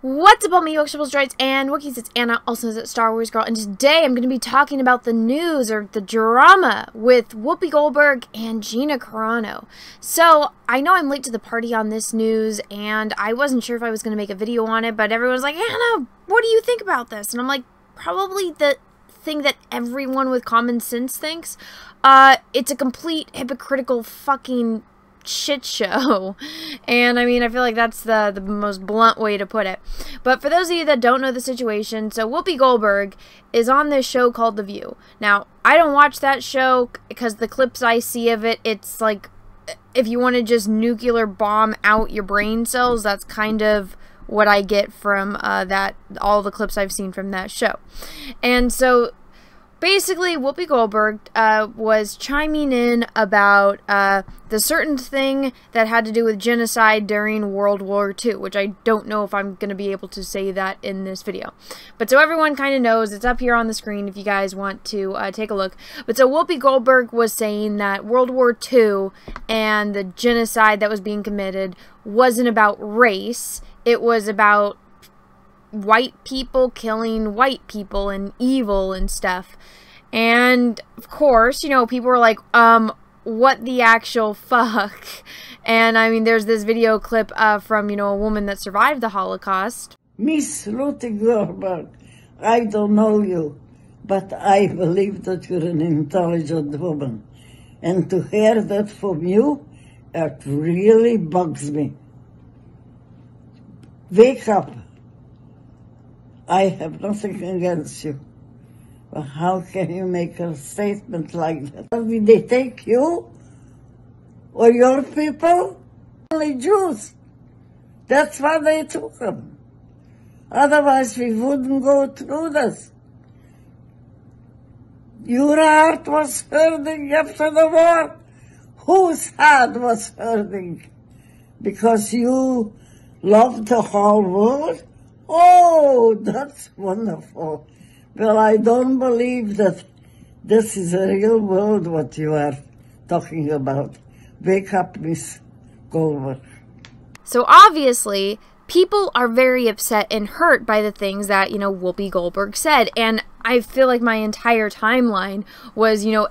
What's up, all me Yogshipples, Droids, and Wookiees? It's Anna, also known as Star Wars Girl, and today I'm going to be talking about the news, or the drama, with Whoopi Goldberg and Gina Carano. So, I know I'm late to the party on this news, and I wasn't sure if I was going to make a video on it, but everyone's like, Anna, what do you think about this? And I'm like, probably the thing that everyone with common sense thinks. It's a complete hypocritical fucking shit show. And I mean, I feel like that's the most blunt way to put it. But for those of you that don't know the situation, so Whoopi Goldberg is on this show called The View. Now, I don't watch that show because the clips I see of it, it's like, if you want to just nuclear bomb out your brain cells, that's kind of what I get from all the clips I've seen from that show. And so basically, Whoopi Goldberg was chiming in about the certain thing that had to do with genocide during World War II, which I don't know if I'm going to be able to say that in this video. But so everyone kind of knows, it's up here on the screen if you guys want to take a look. But so Whoopi Goldberg was saying that World War II and the genocide that was being committed wasn't about race, it was about white people killing white people and evil and stuff. And of course, you know, people were like, what the actual fuck? And I mean, there's this video clip from, you know, a woman that survived the Holocaust. Miss Whoopi Goldberg, I don't know you, but I believe that you're an intelligent woman. And to hear that from you, it really bugs me. Wake up. I have nothing against you. But how can you make a statement like that? Did they take you or your people? Only Jews. That's why they took them. Otherwise, we wouldn't go through this. Your heart was hurting after the war. Whose heart was hurting? Because you loved the whole world? Oh, that's wonderful. Well, I don't believe that this is a real world, what you are talking about. Wake up, Miss Goldberg. So obviously, people are very upset and hurt by the things that, you know, Whoopi Goldberg said. And I feel like my entire timeline was, you know,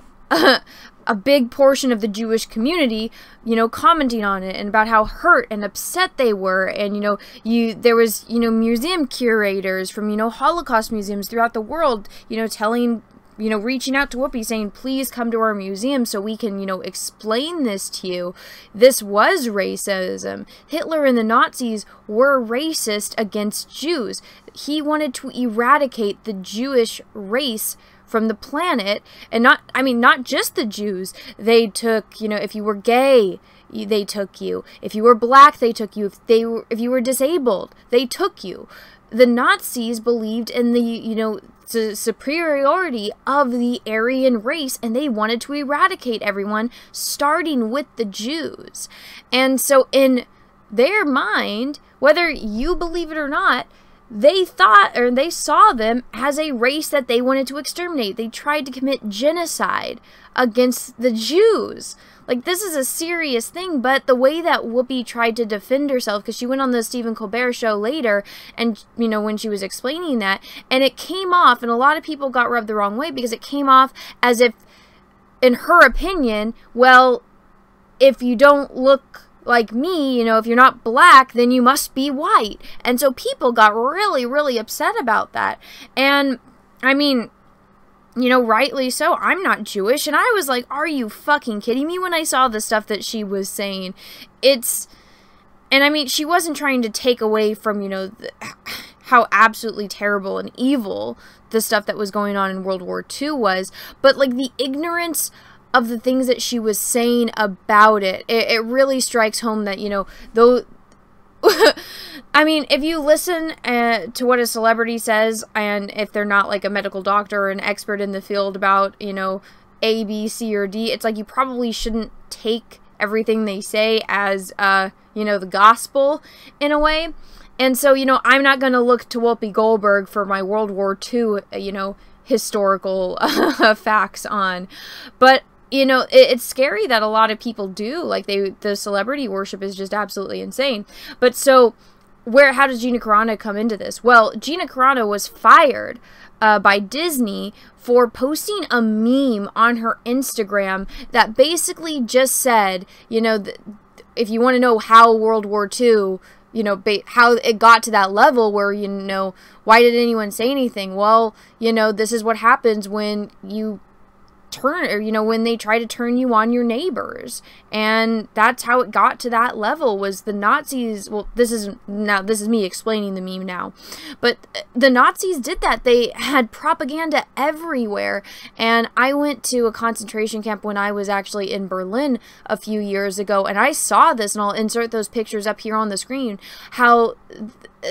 a big portion of the Jewish community, you know, commenting on it and about how hurt and upset they were. And, you know, there was, you know, museum curators from, you know, Holocaust museums throughout the world, you know, telling, you know, reaching out to Whoopi saying, please come to our museum so we can, you know, explain this to you. This was racism. Hitler and the Nazis were racist against Jews. He wanted to eradicate the Jewish race from the planet, and not just the Jews. They took, you know, if you were gay, they took you. If you were black, they took you. If you were disabled, they took you. The Nazis believed in the, you know, the superiority of the Aryan race, and they wanted to eradicate everyone, starting with the Jews. And so in their mind, whether you believe it or not, they thought, or they saw them as a race that they wanted to exterminate. They tried to commit genocide against the Jews. Like, this is a serious thing, but the way that Whoopi tried to defend herself, because she went on the Stephen Colbert show later, and, you know, when she was explaining that, and it came off, and a lot of people got rubbed the wrong way, because it came off as if, in her opinion, well, if you don't look like me, you know, if you're not black, then you must be white. And so people got really, really upset about that. And, I mean, you know, rightly so. I'm not Jewish. And I was like, are you fucking kidding me when I saw the stuff that she was saying? And I mean, she wasn't trying to take away from, you know, how absolutely terrible and evil the stuff that was going on in World War II was. But, like, the ignorance of the things that she was saying about it, it really strikes home that, you know, though, I mean, if you listen to what a celebrity says, and if they're not like a medical doctor or an expert in the field about, you know, A, B, C, or D, it's like you probably shouldn't take everything they say as, you know, the gospel in a way. And so, you know, I'm not going to look to Whoopi Goldberg for my World War II, you know, historical facts on, but you know, it's scary that a lot of people do. Like, the celebrity worship is just absolutely insane. But so, how does Gina Carano come into this? Well, Gina Carano was fired by Disney for posting a meme on her Instagram that basically just said, you know, if you want to know how World War II, you know, how it got to that level where, you know, why did anyone say anything? Well, you know, this is what happens when you turn, or, you know, when they try to turn you on your neighbors. And that's how it got to that level, was the Nazis. Well, this is me explaining the meme now, but the Nazis did that. They had propaganda everywhere. And I went to a concentration camp when I was actually in Berlin a few years ago, and I saw this, and I'll insert those pictures up here on the screen, how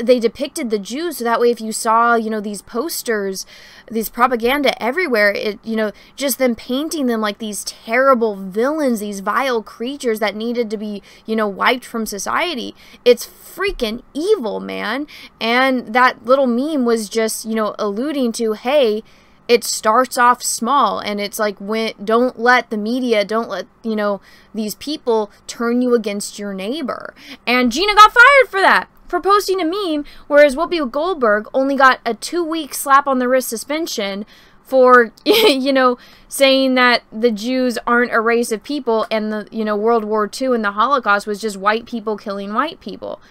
they depicted the Jews, so that way if you saw, you know, these posters, these propaganda everywhere, it, you know, just them painting them like these terrible villains, these vile creatures that needed to be, you know, wiped from society. It's freaking evil, man. And that little meme was just, you know, alluding to, hey, it starts off small, and it's like, don't let the media, don't let, you know, these people turn you against your neighbor. And Gina got fired for that, for posting a meme, whereas Whoopi Goldberg only got a 2-week slap on the wrist suspension for, you know, saying that the Jews aren't a race of people, and the, you know, World War II and the Holocaust was just white people killing white people.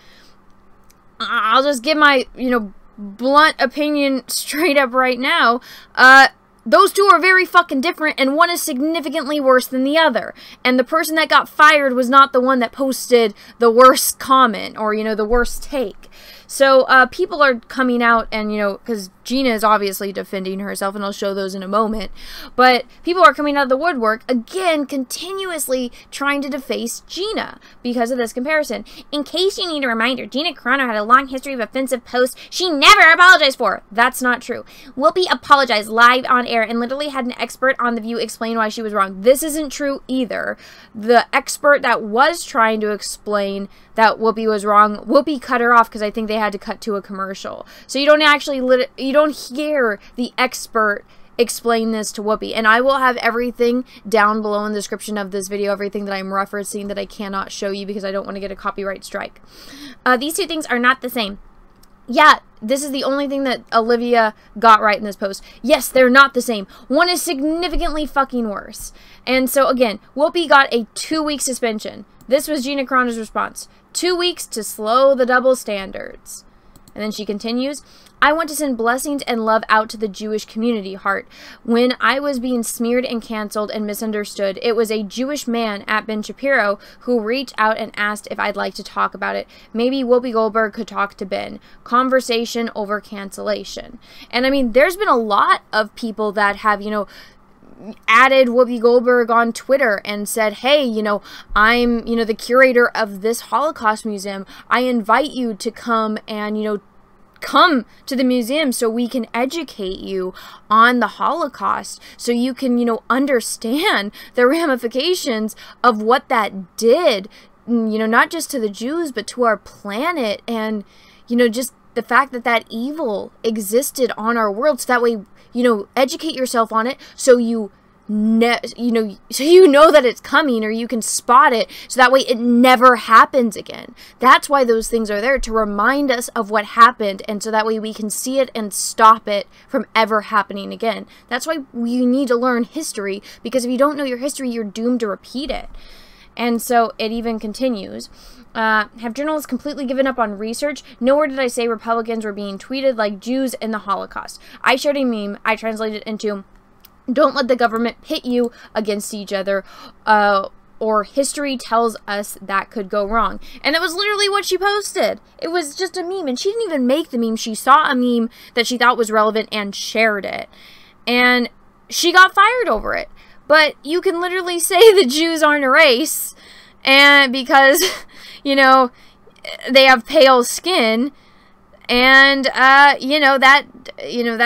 I'll just give my, you know, blunt opinion straight up right now. Those two are very fucking different, and one is significantly worse than the other. And the person that got fired was not the one that posted the worst comment, or, you know, the worst take. So, people are coming out and, you know, because Gina is obviously defending herself, and I'll show those in a moment. But people are coming out of the woodwork, again, continuously trying to deface Gina because of this comparison. In case you need a reminder, Gina Carano had a long history of offensive posts she never apologized for. That's not true. Whoopi apologized live on air and literally had an expert on The View explain why she was wrong. This isn't true either. The expert that was trying to explain that Whoopi was wrong, Whoopi cut her off because I think they had to cut to a commercial. So you don't actually, you don't hear the expert explain this to Whoopi. And I will have everything down below in the description of this video, everything that I'm referencing that I cannot show you because I don't want to get a copyright strike. These two things are not the same. Yeah, this is the only thing that Olivia got right in this post. Yes, they're not the same. One is significantly fucking worse. And so again, Whoopi got a 2-week suspension. This was Gina Carano's response. 2 weeks to slow the double standards. And then she continues, I want to send blessings and love out to the Jewish community, heart. When I was being smeared and canceled and misunderstood, it was a Jewish man at Ben Shapiro who reached out and asked if I'd like to talk about it. Maybe Whoopi Goldberg could talk to Ben. Conversation over cancellation. And I mean, there's been a lot of people that have, you know, added Whoopi Goldberg on Twitter and said, hey, you know, I'm, you know, the curator of this Holocaust museum. I invite you to come and, you know, come to the museum so we can educate you on the Holocaust, so you can, you know, understand the ramifications of what that did, you know, not just to the Jews, but to our planet, and, you know, just the fact that that evil existed on our world, so that way, you know, educate yourself on it, so you know that it's coming, or you can spot it, so that way it never happens again. That's why those things are there, to remind us of what happened, and so that way we can see it and stop it from ever happening again. That's why we need to learn history, because if you don't know your history, you're doomed to repeat it. And so it even continues. Have journalists completely given up on research? Nowhere did I say Republicans were being tweeted like Jews in the Holocaust. I shared a meme I translated into, don't let the government pit you against each other, or history tells us that could go wrong. And that was literally what she posted. It was just a meme, and she didn't even make the meme. She saw a meme that she thought was relevant and shared it. And she got fired over it. But you can literally say the Jews aren't a race, and because, you know, they have pale skin, and, you know, that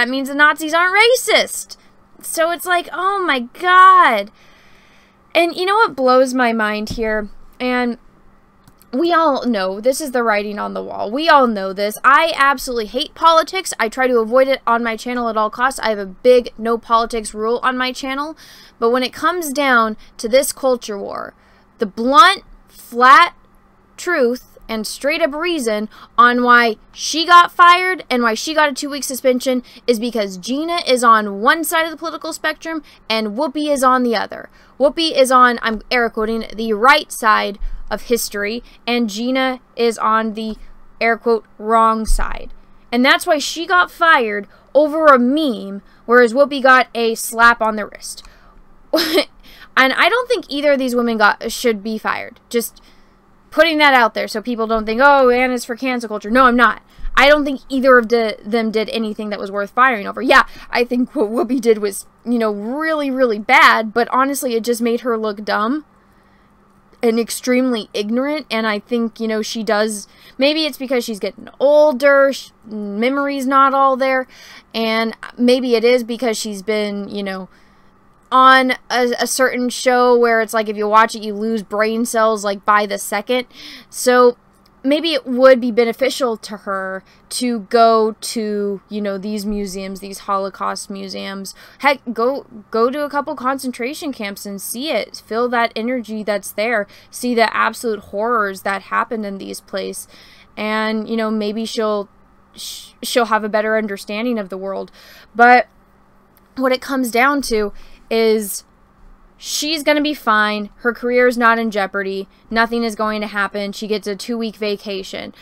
means the Nazis aren't racist. So it's like, oh my God. And you know what blows my mind here? And we all know this is the writing on the wall. We all know this. I absolutely hate politics. I try to avoid it on my channel at all costs. I have a big no politics rule on my channel. But when it comes down to this culture war, the blunt, flat truth and straight up reason on why she got fired and why she got a 2-week suspension is because Gina is on one side of the political spectrum and Whoopi is on the other. Whoopi is on, I'm air quoting, the right side of history, and Gina is on the air quote wrong side. And that's why she got fired over a meme, whereas Whoopi got a slap on the wrist. And I don't think either of these women should be fired. Just putting that out there so people don't think, oh, Anna's for cancel culture. No, I'm not. I don't think either of them did anything that was worth firing over. Yeah, I think what Whoopi did was, you know, really, really bad, but honestly, it just made her look dumb and extremely ignorant, and I think, you know, she does, maybe it's because she's getting older, memory's not all there, and maybe it is because she's been, you know, on a certain show where it's like if you watch it you lose brain cells like by the second. So maybe it would be beneficial to her to go to, you know, these museums, these Holocaust museums. Heck, go to a couple concentration camps and see it. Feel that energy that's there. See the absolute horrors that happened in these places. And, you know, maybe she'll have a better understanding of the world. But what it comes down to is she's going to be fine. Her career is not in jeopardy. Nothing is going to happen. She gets a 2-week vacation.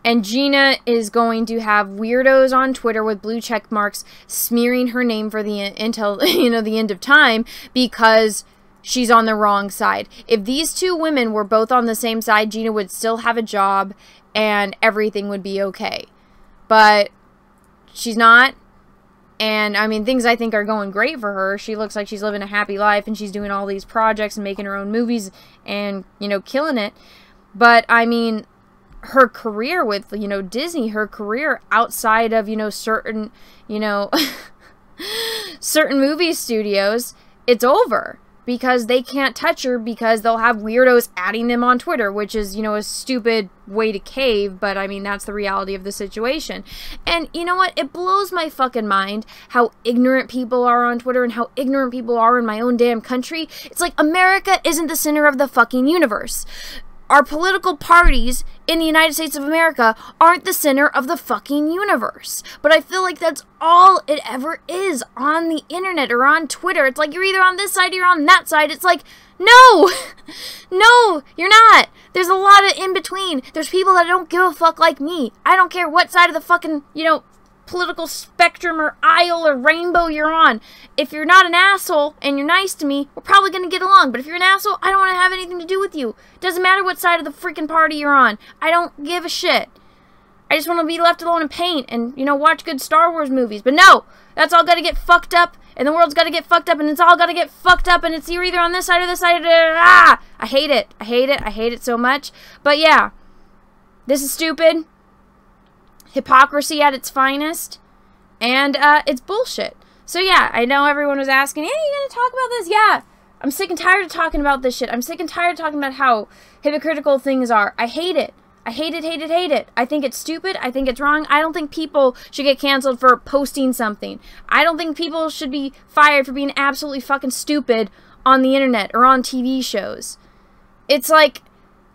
And Gina is going to have weirdos on Twitter with blue check marks smearing her name for until, you know, the end of time because she's on the wrong side. If these two women were both on the same side, Gina would still have a job and everything would be okay. But she's not. And, I mean, things I think are going great for her. She looks like she's living a happy life and she's doing all these projects and making her own movies and, you know, killing it. But, I mean, her career with, you know, Disney, her career outside of, you know, certain, you know, certain movie studios, it's over. Because they can't touch her because they'll have weirdos adding them on Twitter, which is, you know, a stupid way to cave, but I mean, that's the reality of the situation. And you know what? It blows my fucking mind how ignorant people are on Twitter and how ignorant people are in my own damn country. It's like America isn't the center of the fucking universe. Our political parties in the United States of America aren't the center of the fucking universe. But I feel like that's all it ever is on the internet or on Twitter. It's like you're either on this side or you're on that side. It's like, no! No, you're not. There's a lot of in between. There's people that don't give a fuck like me. I don't care what side of the fucking, you know, political spectrum or aisle or rainbow you're on. If you're not an asshole and you're nice to me, we're probably going to get along. But if you're an asshole, I don't want to have anything to do with you. Doesn't matter what side of the freaking party you're on. I don't give a shit. I just want to be left alone and paint and, you know, watch good Star Wars movies. But no, that's all got to get fucked up and the world's got to get fucked up and it's all got to get fucked up and it's you're either on this side or this side. I hate it. I hate it. I hate it so much. But yeah, this is stupid. Hypocrisy at its finest, and it's bullshit. So yeah, I know everyone was asking, hey, you gonna talk about this? Yeah, I'm sick and tired of talking about this shit. I'm sick and tired of talking about how hypocritical things are. I hate it. I hate it, hate it, hate it. I think it's stupid. I think it's wrong. I don't think people should get canceled for posting something. I don't think people should be fired for being absolutely fucking stupid on the internet or on TV shows. It's like,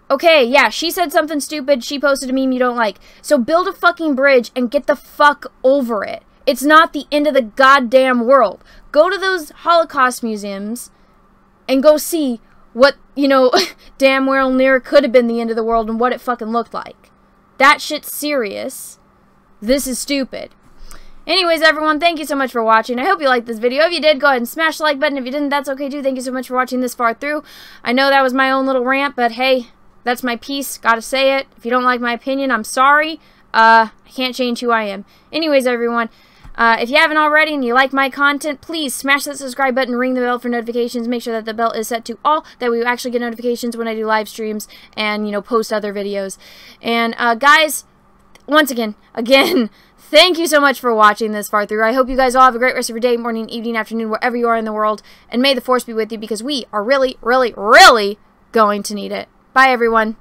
okay, yeah, she said something stupid, she posted a meme you don't like. So build a fucking bridge and get the fuck over it. It's not the end of the goddamn world. Go to those Holocaust museums and go see what, you know, damn well near could have been the end of the world and what it fucking looked like. That shit's serious. This is stupid. Anyways, everyone, thank you so much for watching. I hope you liked this video. If you did, go ahead and smash the like button. If you didn't, that's okay too. Thank you so much for watching this far through. I know that was my own little rant, but hey, that's my piece. Gotta say it. If you don't like my opinion, I'm sorry. I can't change who I am. Anyways, everyone, if you haven't already and you like my content, please smash that subscribe button, ring the bell for notifications. Make sure that the bell is set to all, that we actually get notifications when I do live streams and, you know, post other videos. And, guys, once again, thank you so much for watching this far through. I hope you guys all have a great rest of your day, morning, evening, afternoon, wherever you are in the world. And may the force be with you because we are really, really, really going to need it. Bye, everyone.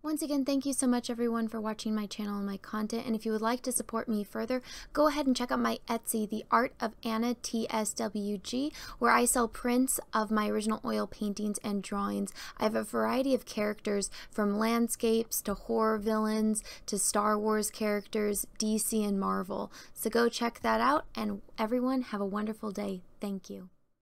Once again, thank you so much everyone for watching my channel and my content, and if you would like to support me further, go ahead and check out my Etsy, The Art of Anna TSWG, where I sell prints of my original oil paintings and drawings. I have a variety of characters, from landscapes to horror villains to Star Wars characters, DC and Marvel. So go check that out, and everyone have a wonderful day. Thank you.